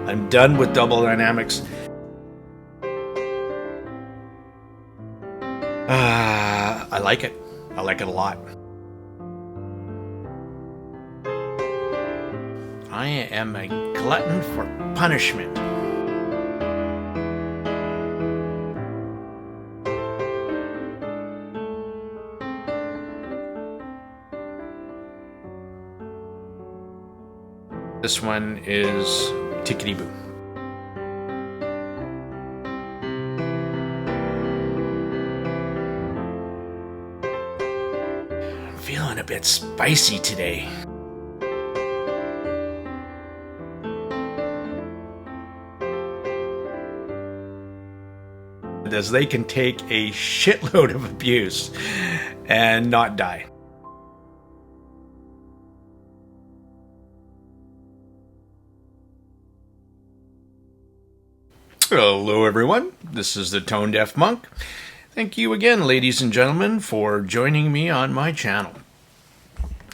I'm done with double dynamics. I like it. I like it a lot. I am a glutton for punishment. This one is Tickety Boo. I'm feeling a bit spicy today. As they can take a shitload of abuse and not die. Hello everyone, this is the Tone Deaf Monk. Thank you again, ladies and gentlemen, for joining me on my channel.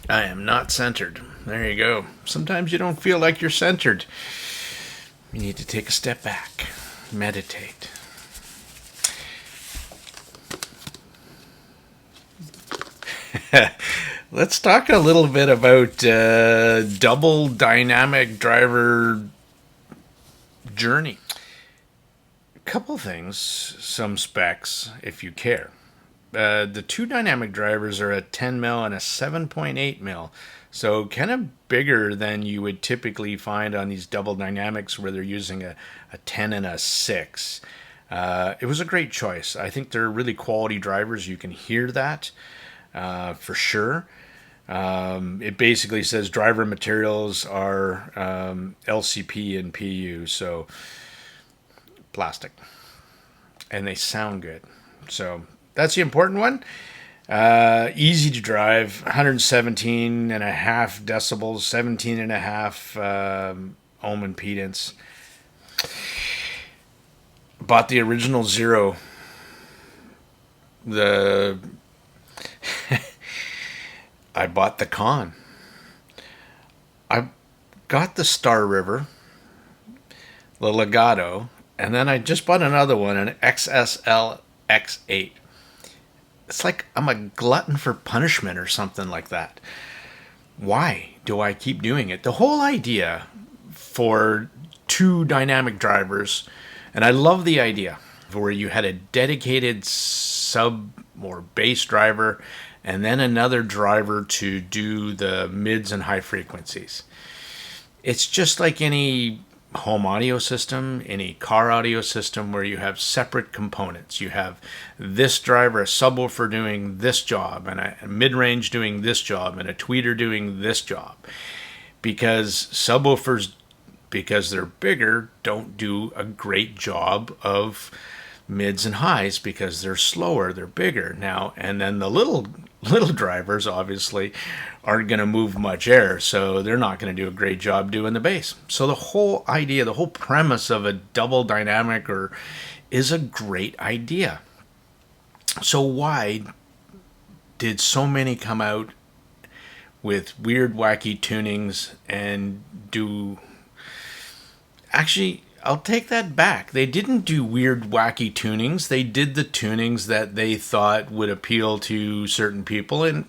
I am not centered. There you go. Sometimes you don't feel like you're centered. You need to take a step back, meditate. Let's talk a little bit about double dynamic driver journey. Couple things, some specs if you care. The two dynamic drivers are a 10 mil and a 7.8 mil, so kind of bigger than you would typically find on these double dynamics where they're using a 10 and a 6. It was a great choice. I think they're really quality drivers. You can hear that for sure. It basically says driver materials are LCP and PU, so plastic, and they sound good. So that's the important one. Easy to drive, 117 and a half decibels, 17 and a half ohm impedance. Bought the original Zero. I bought the Con. I got the Star River, the Legato, and then I just bought another one, an XSL X8. It's like I'm a glutton for punishment or something like that. Why do I keep doing it? The whole idea for two dynamic drivers, and I love the idea, where you had a dedicated sub or bass driver and then another driver to do the mids and high frequencies. It's just like any home audio system, any car audio system where you have separate components. You have this driver, a subwoofer doing this job, and a mid-range doing this job, and a tweeter doing this job. Because subwoofers, because they're bigger, don't do a great job of mids and highs because they're slower, they're bigger now. And then the little drivers obviously aren't going to move much air, so they're not going to do a great job doing the bass. So the whole idea, the whole premise of a double dynamic is a great idea. So why did so many come out with weird, wacky tunings and do... Actually, I'll take that back. They didn't do weird, wacky tunings. They did the tunings that they thought would appeal to certain people, and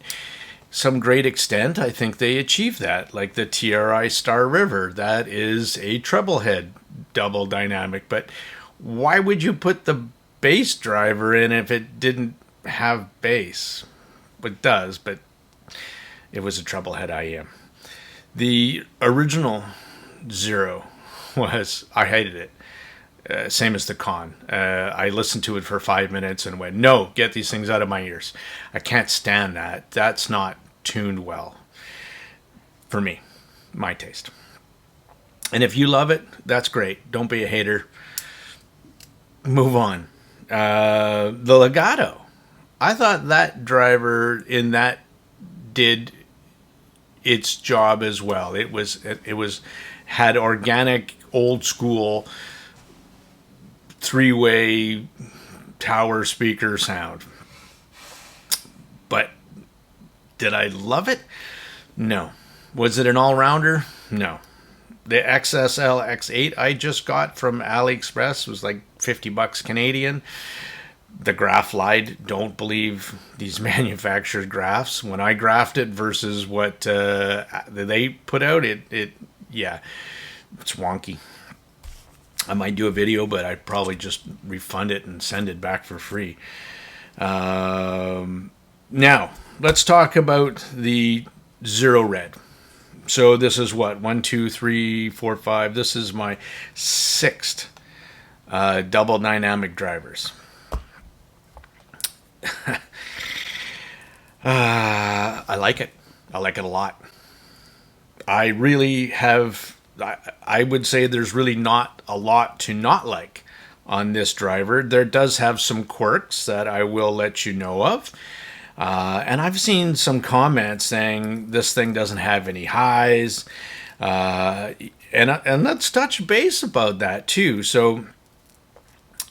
some great extent, I think they achieved that. Like the TRI Star River, that is a treble head double dynamic. But why would you put the bass driver in if it didn't have bass? It does, but it was a treble head IEM. The original Zero I hated it. Same as the Con. I listened to it for 5 minutes and went, no, get these things out of my ears. I can't stand that. That's not tuned well. For me, my taste. And if you love it, that's great. Don't be a hater. Move on. The Legato. I thought that driver in that did its job as well. It had organic, old school, three-way tower speaker sound. But did I love it? No. Was it an all-rounder? No. The XSL X8 I just got from AliExpress was like $50 Canadian. The graph lied. Don't believe these manufactured graphs. When I graphed it versus what they put out, yeah, it's wonky. I might do a video, but I'd probably just refund it and send it back for free. Now, let's talk about the Zero Red. So this is what? 1, 2, 3, 4, 5. This is my 6th double dynamic drivers. I like it. I like it a lot. I really have, I would say there's really not a lot to not like on this driver. There does have some quirks that I will let you know of. And I've seen some comments saying this thing doesn't have any highs. And let's touch base about that too. So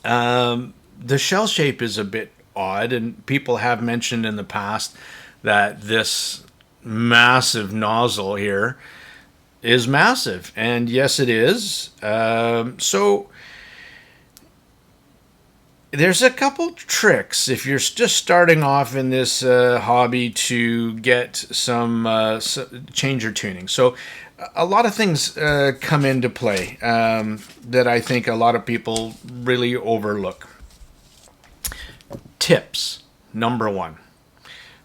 the shell shape is a bit odd, and people have mentioned in the past that this massive nozzle here is massive. And yes, it is. So there's a couple tricks if you're just starting off in this hobby to get some change your tuning. So a lot of things come into play that I think a lot of people really overlook. Tips, number 1.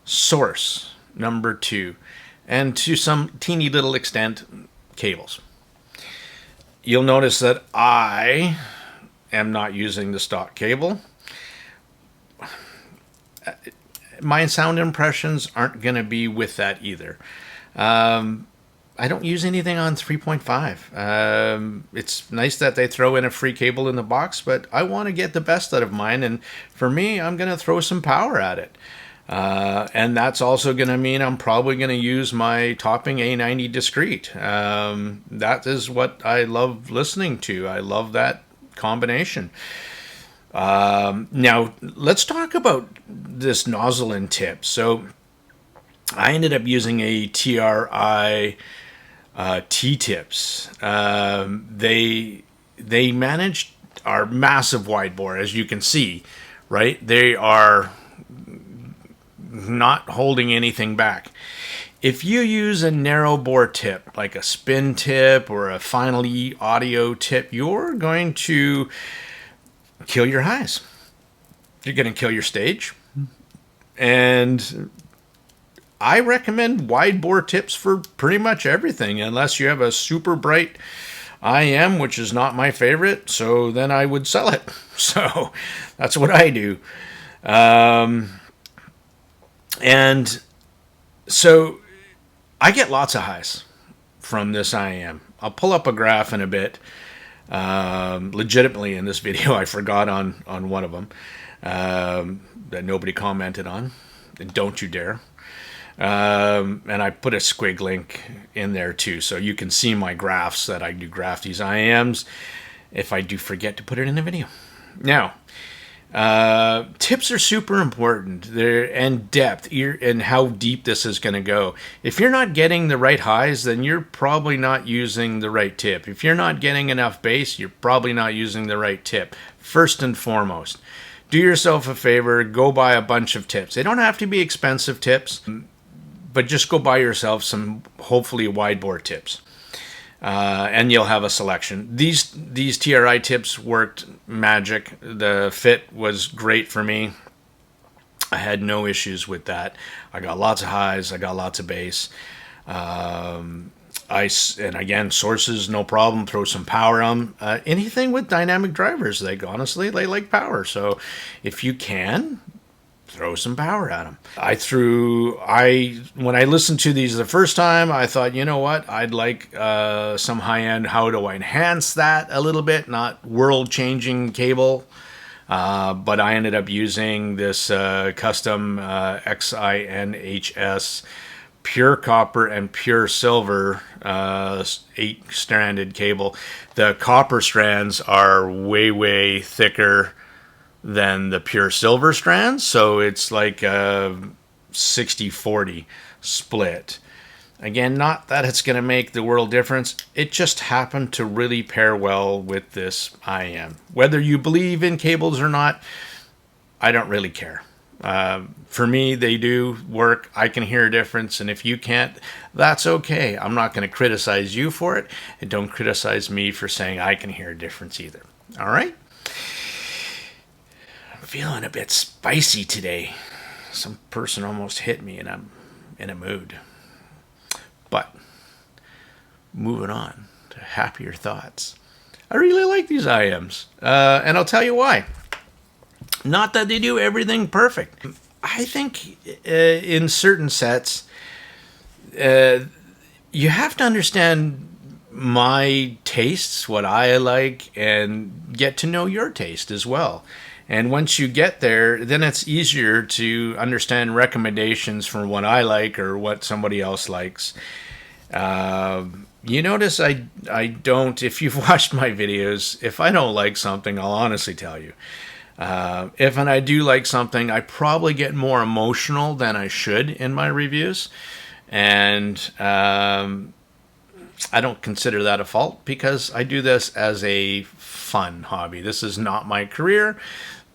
Source, number 2. And to some teeny little extent, cables. You'll notice that I am not using the stock cable. My sound impressions aren't going to be with that either. I don't use anything on 3.5. It's nice that they throw in a free cable in the box, but I want to get the best out of mine. And for me, I'm going to throw some power at it. And that's also going to mean I'm probably going to use my Topping A90 discrete. That is what I love listening to. I love that combination. Now, let's talk about this nozzle and tip. So I ended up using a TRI T-tips. They managed our massive wide bore, as you can see, right? They are not holding anything back. If you use a narrow bore tip, like a spin tip or a Final E audio tip, you're going to kill your highs. You're going to kill your stage. And I recommend wide bore tips for pretty much everything, unless you have a super bright IEM, which is not my favorite, so then I would sell it. So that's what I do. And so I get lots of highs from this IEM. I'll pull up a graph in a bit. Legitimately in this video, I forgot on one of them that nobody commented on. And don't you dare. And I put a squig link in there too, so you can see my graphs that I do graph these IEMs if I do forget to put it in the video. Now, tips are super important, and depth, and how deep this is going to go. If you're not getting the right highs, then you're probably not using the right tip. If you're not getting enough bass, you're probably not using the right tip. First and foremost, do yourself a favor, go buy a bunch of tips. They don't have to be expensive tips, but just go buy yourself some hopefully wide bore tips. And you'll have a selection. These TRI tips worked magic. The fit was great for me. I had no issues with that. I got lots of highs. I got lots of bass. And again, sources, no problem. Throw some power on. Anything with dynamic drivers, honestly, they like power. So if you can, throw some power at them. When I listened to these the first time, I thought, you know what? I'd like some high-end, how do I enhance that a little bit? Not world-changing cable. But I ended up using this custom XINHS pure copper and pure silver 8-stranded cable. The copper strands are way, way thicker than the pure silver strands, so it's like a 60-40 split. Again, not that it's going to make the world difference. It just happened to really pair well with this IEM. Whether you believe in cables or not, I don't really care. For me, they do work. I can hear a difference, and if you can't, that's okay. I'm not going to criticize you for it, and don't criticize me for saying I can hear a difference either. All right? I'm feeling a bit spicy today. Some person almost hit me, and I'm in a mood. But moving on to happier thoughts. I really like these IEMs, and I'll tell you why. Not that they do everything perfect. I think in certain sets, you have to understand my tastes, what I like, and get to know your taste as well. And once you get there, then it's easier to understand recommendations from what I like or what somebody else likes. You notice I don't, if you've watched my videos, if I don't like something, I'll honestly tell you. If I do like something, I probably get more emotional than I should in my reviews. And I don't consider that a fault because I do this as a fun hobby. This is not my career.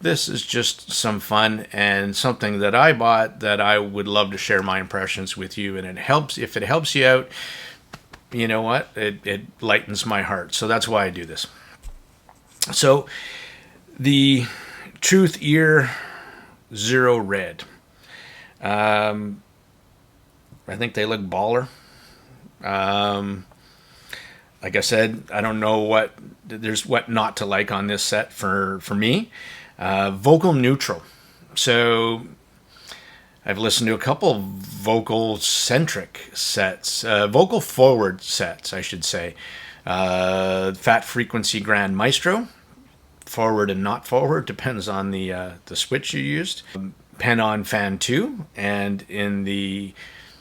This is just some fun and something that I bought that I would love to share my impressions with you. And it helps, if it helps you out, you know what? It lightens my heart. So that's why I do this. So the TruthEar ZERO RED. I think they look baller. Like I said, I don't know what not to like on this set for me. Vocal neutral. So I've listened to a couple vocal centric sets, vocal forward sets, I should say. Fat Frequency Grand Maestro, forward and not forward, depends on the switch you used. Pen on Fan 2, and in the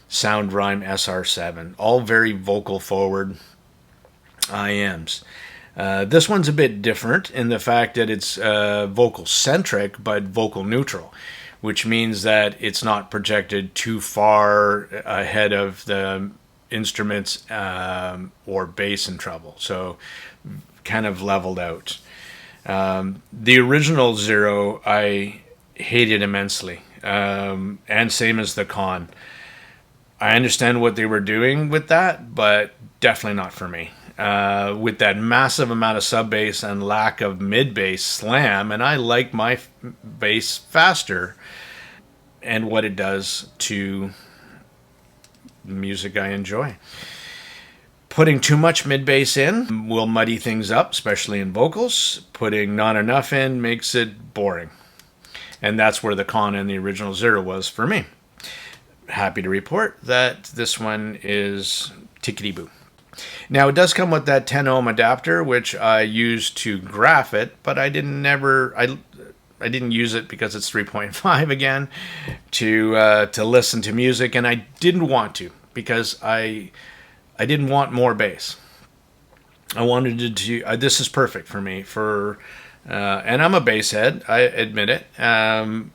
Sound Rhyme SR7, all very vocal forward IEMs. This one's a bit different in the fact that it's vocal centric but vocal neutral, which means that it's not projected too far ahead of the instruments or bass and treble, so kind of leveled out. The original Zero I hated immensely, and same as the Con. I understand what they were doing with that, but definitely not for me. With that massive amount of sub bass and lack of mid bass slam, and I like my bass faster, and what it does to the music I enjoy. Putting too much mid bass in will muddy things up, especially in vocals. Putting not enough in makes it boring. And that's where the Con and the original Zero was for me. Happy to report that this one is tickety-boo. Now, it does come with that 10 ohm adapter, which I used to graph it, but I didn't use it because it's 3.5 again to listen to music, and I didn't want to because I didn't want more bass. I wanted to. This is perfect for me and I'm a bass head. I admit it, and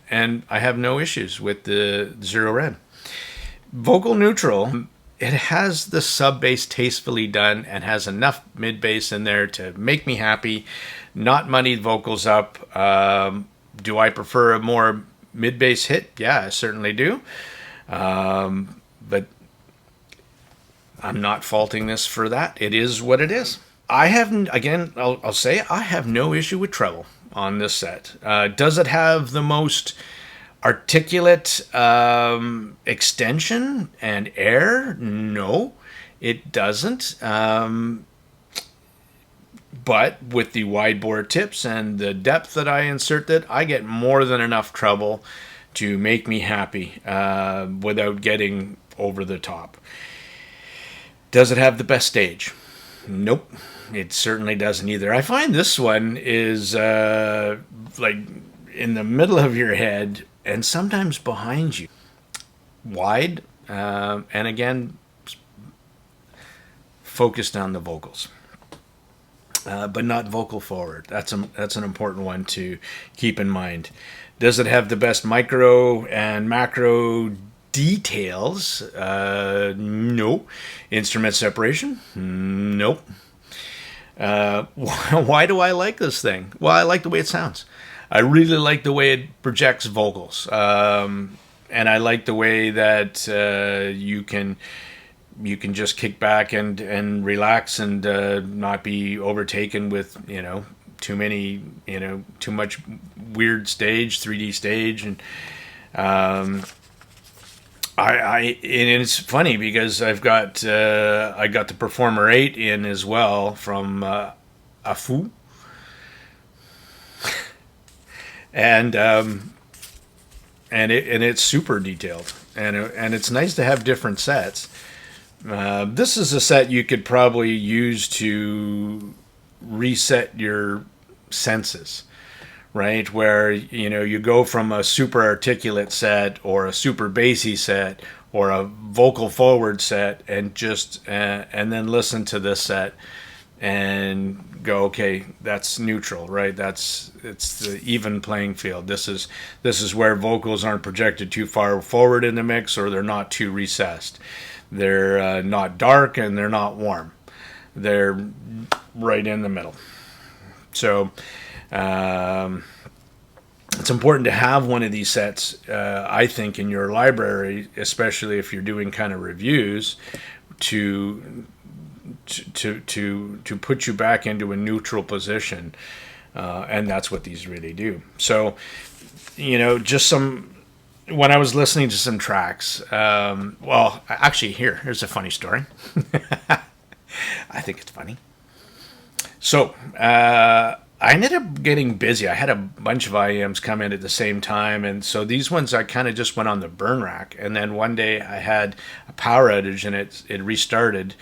I have no issues with the Zero Red. Vocal neutral. It has the sub bass tastefully done and has enough mid bass in there to make me happy, not muddy vocals up. Do I prefer a more mid bass hit? Yeah, I certainly do. But I'm not faulting this for that. It is what it is. I haven't, again, I'll say I have no issue with treble on this set. Does it have the most articulate extension and air? No, it doesn't. But with the wide bore tips and the depth that I inserted, I get more than enough treble to make me happy without getting over the top. Does it have the best stage? Nope, it certainly doesn't either. I find this one is like in the middle of your head and sometimes behind you. Wide, and again, focused on the vocals. But not vocal forward. That's an important one to keep in mind. Does it have the best micro and macro details, no. Instrument separation, nope. Why do I like this thing? Well, I like the way it sounds. I really like the way it projects vocals, and I like the way that you can just kick back and relax and not be overtaken with too much weird stage, 3D stage, and and it's funny because I got the Performer 8 in as well from Afu, and it's super detailed, and it's nice to have different sets. This is a set you could probably use to reset your senses, right? Where you go from a super articulate set or a super bassy set or a vocal forward set and then listen to this set and go, okay, that's neutral, right? It's the even playing field. This is where vocals aren't projected too far forward in the mix, or they're not too recessed. They're not dark and they're not warm. They're right in the middle. So it's important to have one of these sets, I think, in your library, especially if you're doing kind of reviews, to put you back into a neutral position, and that's what these really do. So, just when I was listening to some tracks, well, actually, here's a funny story. I think it's funny. So, I ended up getting busy. I had a bunch of IEMs come in at the same time, and so these ones I kind of just went on the burn rack. And then one day I had a power outage, and it restarted.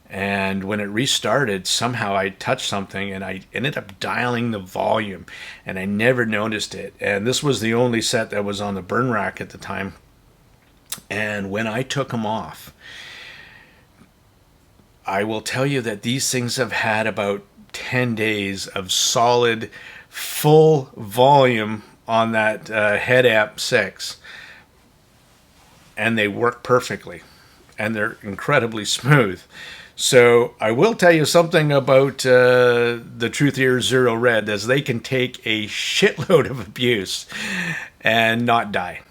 And when it restarted, somehow I touched something, and I ended up dialing the volume, and I never noticed it. And this was the only set that was on the burn rack at the time. And when I took them off, I will tell you that these things have had about 10 days of solid full volume on that head amp 6, and they work perfectly, and they're incredibly smooth. So I will tell you something about the TruthEar Zero Red, as they can take a shitload of abuse and not die.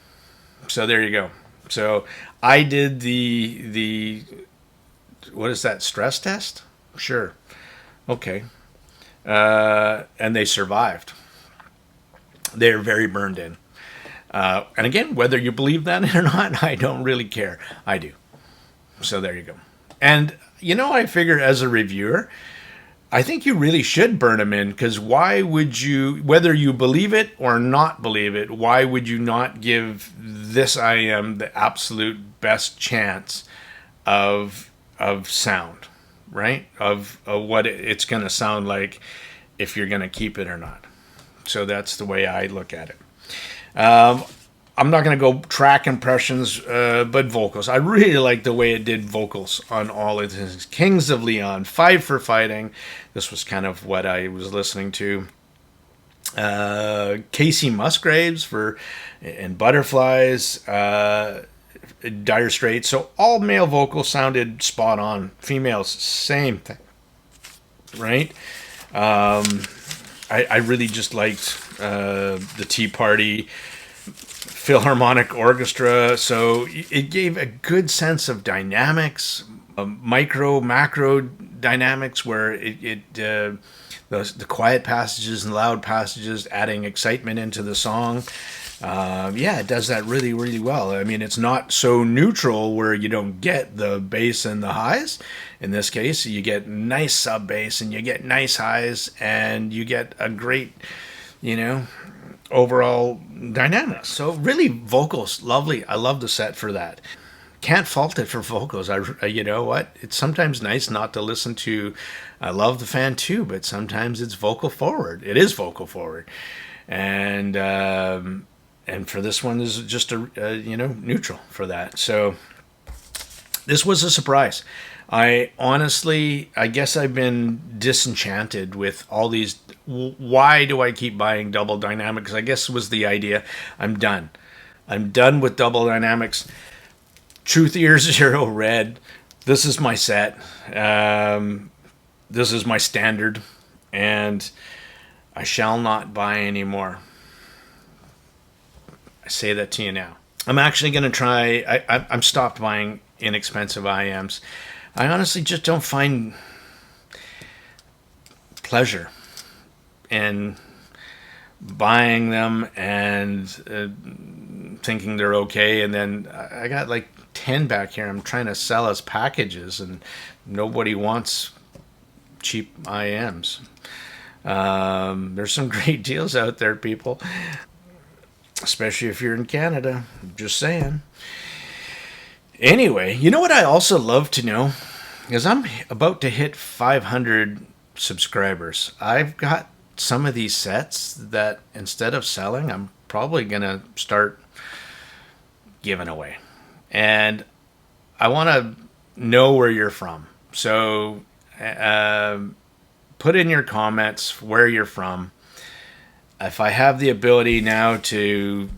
So there you go. So I did the what is that, stress test? Sure. Okay. And they survived. They're very burned in. And again, whether you believe that or not, I don't really care. I do. So there you go. And, I figure as a reviewer, I think you really should burn them in, because why would you, whether you believe it or not believe it, why would you not give this IEM the absolute best chance of sound? Right? Of what it's going to sound like if you're going to keep it or not. So that's the way I look at it. I'm not going to go track impressions, but vocals. I really like the way it did vocals on all of this. Kings of Leon, Five for Fighting. This was kind of what I was listening to. Casey Musgraves and Butterflies. Dire Straits. So all male vocals sounded spot on. Females, same thing. Right? I really just liked the Tea Party Philharmonic Orchestra. So it gave a good sense of dynamics, micro, macro dynamics, where the quiet passages and loud passages adding excitement into the song. It does that really, really well. I mean, it's not so neutral where you don't get the bass and the highs. In this case, you get nice sub bass and you get nice highs, and you get a great, overall dynamics. So really, vocals, lovely. I love the set for that. Can't fault it for vocals. You know what? It's sometimes nice not to listen to I Love the Fan too, but sometimes it's vocal forward. It is vocal forward. And for this one is just a neutral for that. So this was a surprise. I guess I've been disenchanted with all these. Why do I keep buying double dynamics? I guess was the idea. I'm done with double dynamics. TruthEar Zero Red. This is my set. This is my standard, and I shall not buy any more. I say that to you now. I'm actually going to try. I'm stopped buying inexpensive IEMs. I honestly just don't find pleasure in buying them and thinking they're okay, and then I got like 10 back here I'm trying to sell as packages, and nobody wants cheap IEMs. There's some great deals out there, people, especially if you're in Canada. Just saying. Anyway, you know what I also love to know is I'm about to hit 500 subscribers. I've got some of these sets that instead of selling, I'm probably going to start giving away. And I want to know where you're from. So put in your comments where you're from. If I have the ability now to,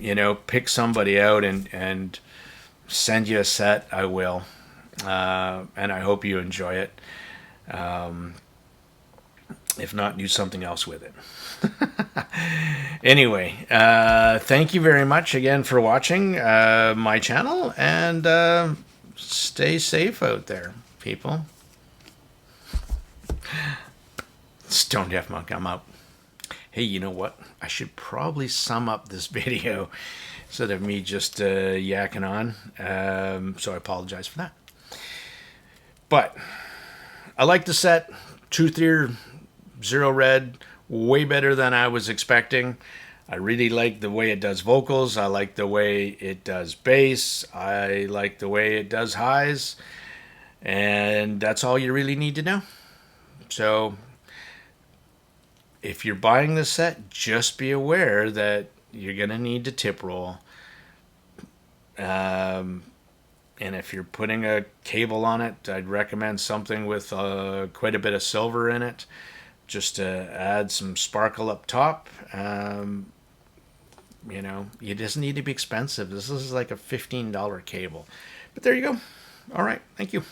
pick somebody out and send you a set, I will. And I hope you enjoy it. If not, do something else with it. Anyway, thank you very much again for watching my channel, and stay safe out there, people. Stone Deaf Monk, I'm out. Hey, you know what? I should probably sum up this video instead of me just yakking on. So I apologize for that. But I like the set. TruthEar Zero Red, way better than I was expecting. I really like the way it does vocals. I like the way it does bass. I like the way it does highs. And that's all you really need to know. So if you're buying this set, just be aware that you're going to need to tip roll. And if you're putting a cable on it, I'd recommend something with quite a bit of silver in it, just to add some sparkle up top. It doesn't need to be expensive. This is like a $15 cable. But there you go. All right. Thank you.